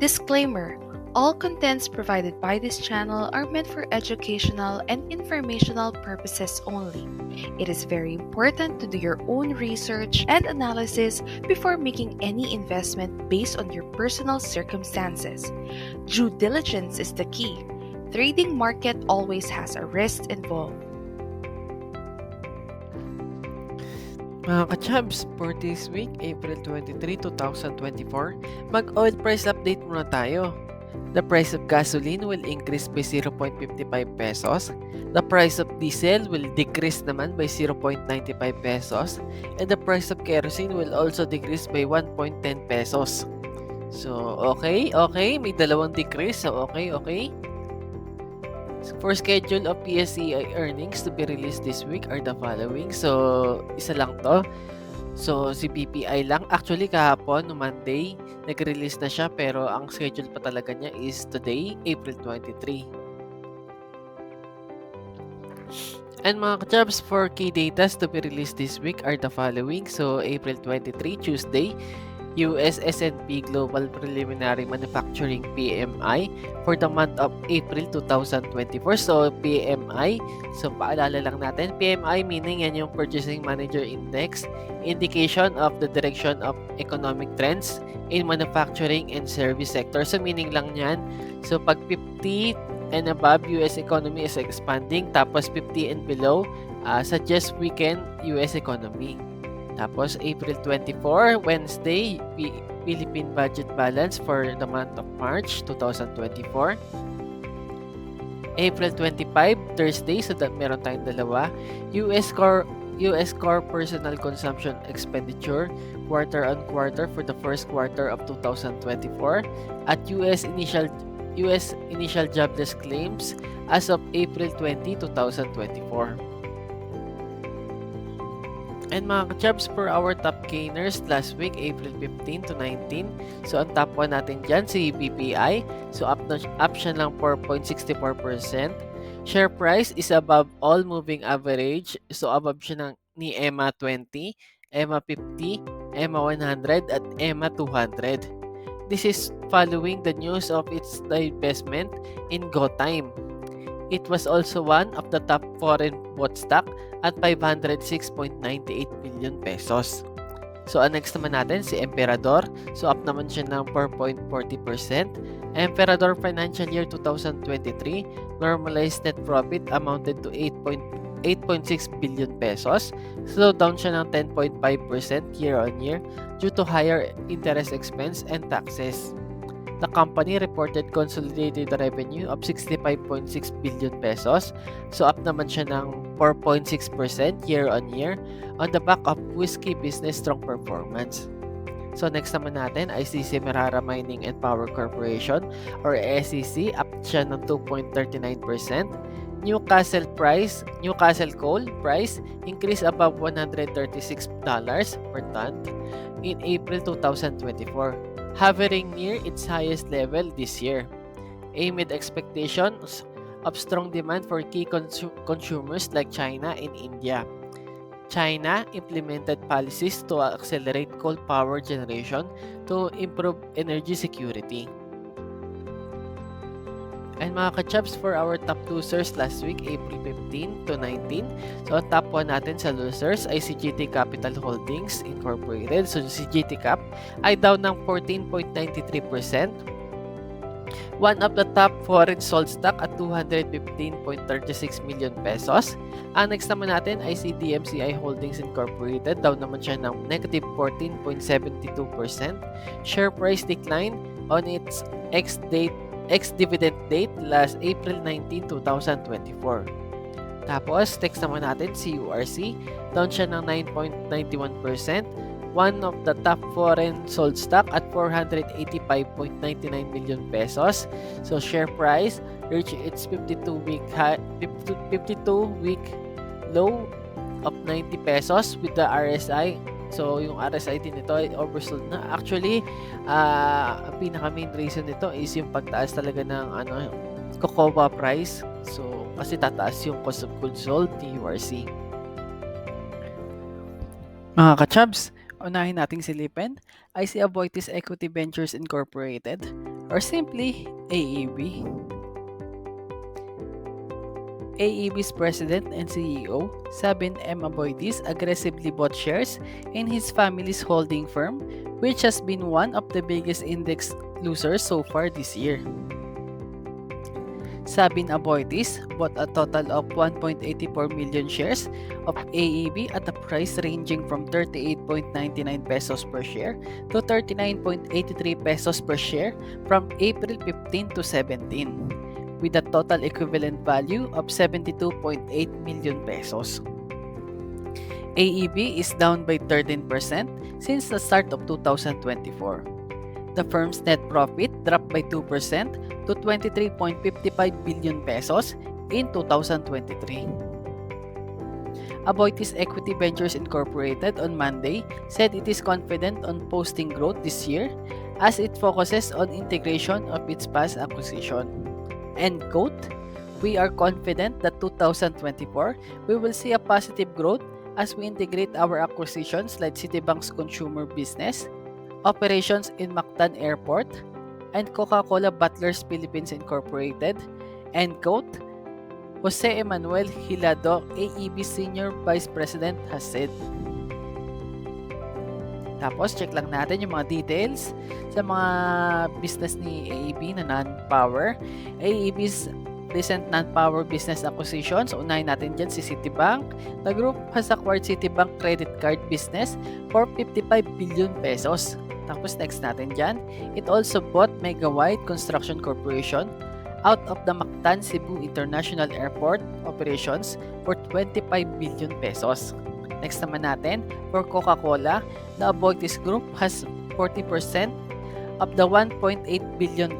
Disclaimer: all contents provided by this channel are meant for educational and informational purposes only. It is very important to do your own research and analysis before making any investment based on your personal circumstances. Due diligence is the key. Trading market always has a risk involved. Mga ka-Chubs, for this week, April 23, 2024, mag-oil price update muna tayo. The price of gasoline will increase by 0.55 pesos. The price of diesel will decrease naman by 0.95 pesos. And the price of kerosene will also decrease by 1.10 pesos. So, okay. May dalawang decrease. So, okay. For schedule of PSEI earnings to be released this week are the following. So, isa lang to. So, si PPI lang. Actually, kahapon, no Monday, nag-release na siya. Pero ang schedule pa talaga niya is today, April 23. And mga ka-jobs, for key datas to be released this week are the following. So, April 23, Tuesday, US S&P Global Preliminary Manufacturing PMI for the month of April 2024. So, PMI, so paalala lang natin, PMI meaning yan yung Purchasing Manager Index, indication of the direction of economic trends in manufacturing and service sector. So, meaning lang yan, so pag 50 and above, US economy is expanding, tapos 50 and below, suggest weaken US economy. Tapos, April 24, Wednesday, Philippine budget balance for the month of March 2024. April 25, Thursday, so meron tayong dalawa. US core personal consumption expenditure quarter on quarter for the first quarter of 2024 at US initial jobless claims as of April 20, 2024. And mga ka-jobs, for our top gainers last week, April 15 to 19. So, ang top 1 natin dyan, si BPI. So, up siya lang 4.64%. Share price is above all moving average. So, above siya ni EMA 20, EMA 50, EMA 100, at EMA 200. This is following the news of its divestment in GoTime. It was also one of the top foreign bought stock at 506.98 billion pesos. So, ang next naman natin, si Emperador. So, up naman siya ng 4.40%. Emperador Financial Year 2023, normalized net profit amounted to 8.6 billion pesos. Slow down siya ng 10.5% year-on-year due to higher interest expense and taxes. The company reported consolidated revenue of 65.6 billion pesos. So, up naman siya ng 4.6% year-on-year on the back of whiskey business strong performance. So, next naman natin, ICC Merara Mining and Power Corporation or SEC, up siya ng 2.39%. Newcastle coal price increased above $136 per ton in April 2024. Hovering near its highest level this year, amid expectations of strong demand for key consumers like China and India. China implemented policies to accelerate coal power generation to improve energy security. And mga ka-jobs, for our top losers last week, April 15 to 19. So, ang top 1 natin sa losers ay si GT Capital Holdings Incorporated. So, si GT Cap ay down ng 14.93%. One of the top foreign sold stock at 215.36 million pesos. Ang next naman natin ay si DMCI Holdings Incorporated. Down naman siya ng negative 14.72%. Share price decline on its ex-dividend date last April 19, 2024. Tapos, next naman natin si URC. Down siya ng 9.91%. One of the top foreign sold stock at 485.99 million pesos. So, share price reached its 52-week low of 90 pesos with the RSI. So, yung RSI din nito ay oversold na. Actually, ang pinaka-main reason nito is yung pagtaas talaga ng cocoa price. So, kasi tataas yung cost of goods sold ni URC. Mga ka-chubs, unahin nating silipin ay si Aboitiz Equity Ventures Incorporated. or simply AEB. AEB's president and CEO, Sabin M. Aboitiz, aggressively bought shares in his family's holding firm, which has been one of the biggest index losers so far this year. Sabin Aboitiz bought a total of 1.84 million shares of AEB at a price ranging from 38.99 pesos per share to 39.83 pesos per share from April 15 to 17, with a total equivalent value of 72.8 million pesos. AEB is down by 13% since the start of 2024. The firm's net profit dropped by 2% to 23.55 billion pesos in 2023. Aboitiz Equity Ventures Incorporated on Monday said it is confident on posting growth this year as it focuses on integration of its past acquisition. End quote. We are confident that 2024 we will see a positive growth as we integrate our acquisitions like Citibank's consumer business, operations in Mactan Airport, and Coca-Cola Bottlers Philippines Incorporated, end quote, Jose Emmanuel Hilado, AEB Senior Vice President has said. Tapos, check lang natin yung mga details sa mga business ni AEB na non-power. AEB's recent non-power business acquisitions, unahin natin dyan si Citibank. The group has acquired Citibank credit card business for 55 billion pesos. Tapos next natin dyan, it also bought Megawide Construction Corporation out of the Mactan Cebu International Airport operations for 25 billion pesos. Next naman natin, for Coca-Cola, the Aboitiz Group has 40% of the $1.8 billion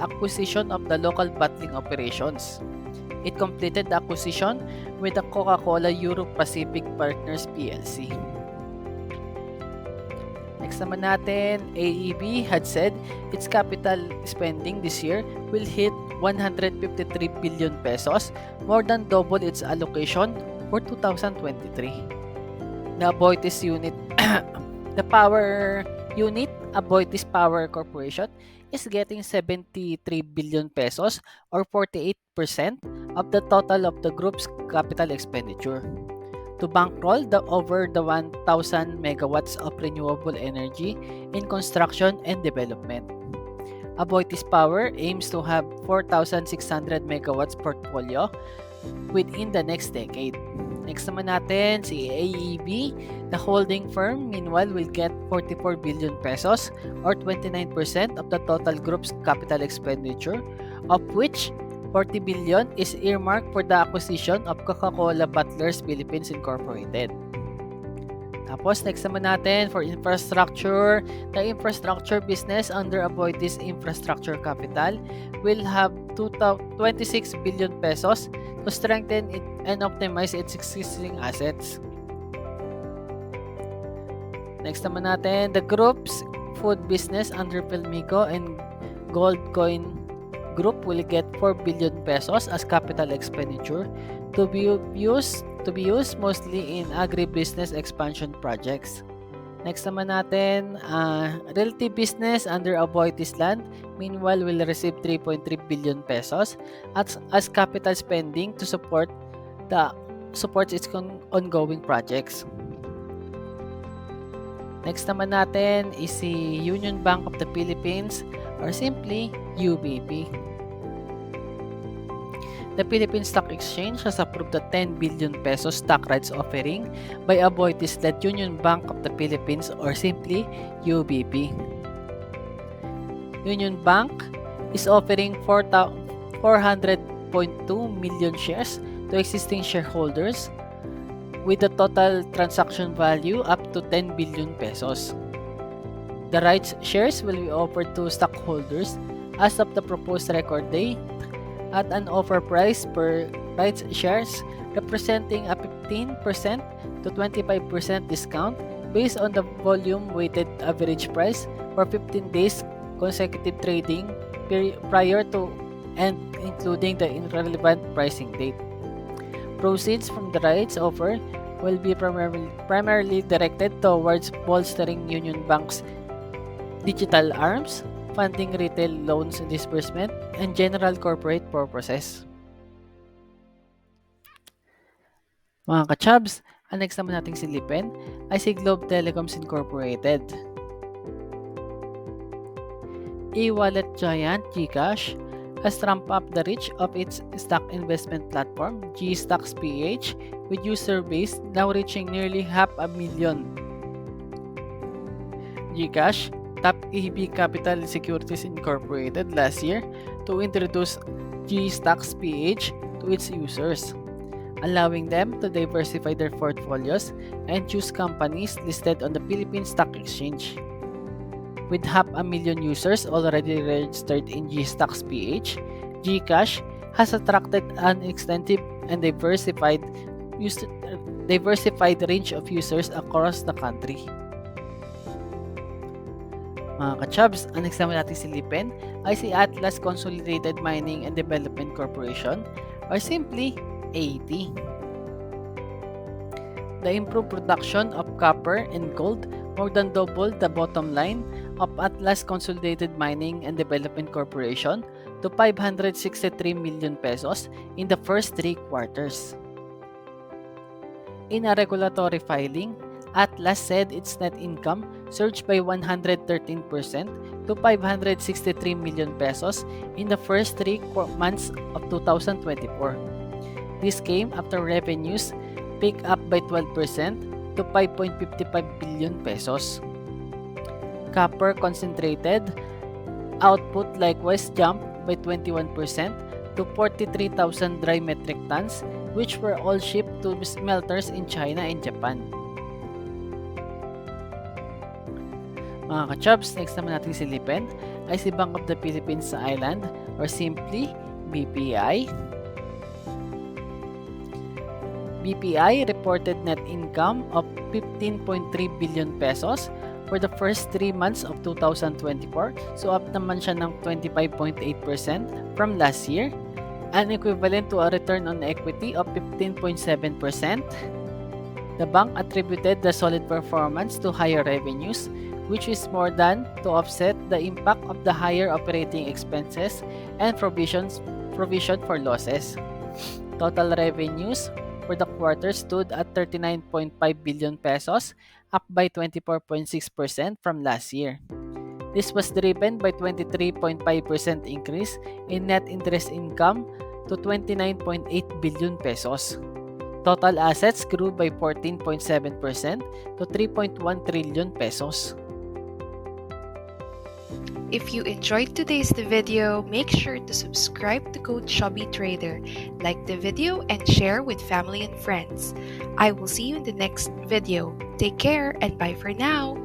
acquisition of the local bottling operations. It completed the acquisition with the Coca-Cola Europe Pacific Partners PLC. Next naman natin, AEB had said its capital spending this year will hit 153 billion pesos, more than double its allocation for 2023. The Aboitiz unit, the power unit, Aboitiz Power Corporation, is getting 73 billion pesos or 48% of the total of the group's capital expenditure to bankroll over the 1,000 megawatts of renewable energy in construction and development. Aboitiz Power aims to have 4,600 megawatts portfolio within the next decade. Next naman natin, si AEB, the holding firm, meanwhile, will get 44 billion pesos or 29% of the total group's capital expenditure, of which 40 billion is earmarked for the acquisition of Coca-Cola Bottlers Philippines Incorporated. Tapos, next naman natin, for infrastructure, the infrastructure business under Aboitiz Infrastructure Capital will have 26 billion pesos to strengthen it and optimize its existing assets. Next naman natin, the group's food business under Pelmico and Goldcoin Group will get 4 billion pesos as capital expenditure to be used mostly in agribusiness expansion projects. Next naman natin, realty business under Aboitiz Land, meanwhile, will receive 3.3 billion pesos as capital spending to support its ongoing projects. Next naman natin is si Union Bank of the Philippines or simply UBP. The Philippine Stock Exchange has approved the 10 billion pesos stock rights offering by Aboitiz-led Union Bank of the Philippines or simply UBP. Union Bank is offering 400.2 million shares to existing shareholders with a total transaction value up to 10 billion pesos. The rights shares will be offered to stockholders as of the proposed record date at an offer price per rights shares representing a 15% to 25% discount based on the volume weighted average price for 15 days consecutive trading prior to and including the irrelevant pricing date. Proceeds from the rights offer will be primarily directed towards bolstering Union Bank's digital arms, funding retail loans disbursement, and general corporate purposes. Mga ka-chubs, ang next naman nating silipin ay si Globe Telecoms Incorporated. E-wallet giant GCash has ramped up the reach of its stock investment platform, GStocks PH, with user base now reaching nearly 500,000. GCash tapped EB Capital Securities Incorporated last year to introduce GStocks PH to its users, allowing them to diversify their portfolios and choose companies listed on the Philippine Stock Exchange. With 500,000 users already registered in GStocks PH, GCash has attracted an extensive and diversified range of users across the country. Mga ka-chubs, ang next naman natin silipin ay si Atlas Consolidated Mining and Development Corporation, or simply AT. The improved production of copper and gold more than doubled the bottom line of Atlas Consolidated Mining and Development Corporation to 563 million pesos in the first 3 quarters. In a regulatory filing, Atlas said its net income surged by 113% to 563 million pesos in the first 3 months of 2024. This came after revenues picked up by 12% to 5.55 billion pesos. Copper concentrated output likewise jumped by 21% to 43,000 dry metric tons, which were all shipped to smelters in China and Japan. Mga ka-chubs, next naman natin silipin ay si Bank of the Philippines Island, or simply BPI. BPI reported net income of 15.3 billion pesos for the first 3 months of 2024. So up naman siya ng 25.8% from last year, and equivalent to a return on equity of 15.7%. The bank attributed the solid performance to higher revenues, which is more than to offset the impact of the higher operating expenses and provision for losses. Total revenues for the quarter stood at 39.5 billion pesos, up by 24.6% from last year. This was driven by 23.5% increase in net interest income to 29.8 billion pesos. Total assets grew by 14.7% to 3.1 trillion pesos. If you enjoyed today's video, make sure to subscribe to Code Chubby Trader, like the video, and share with family and friends. I will see you in the next video. Take care and bye for now.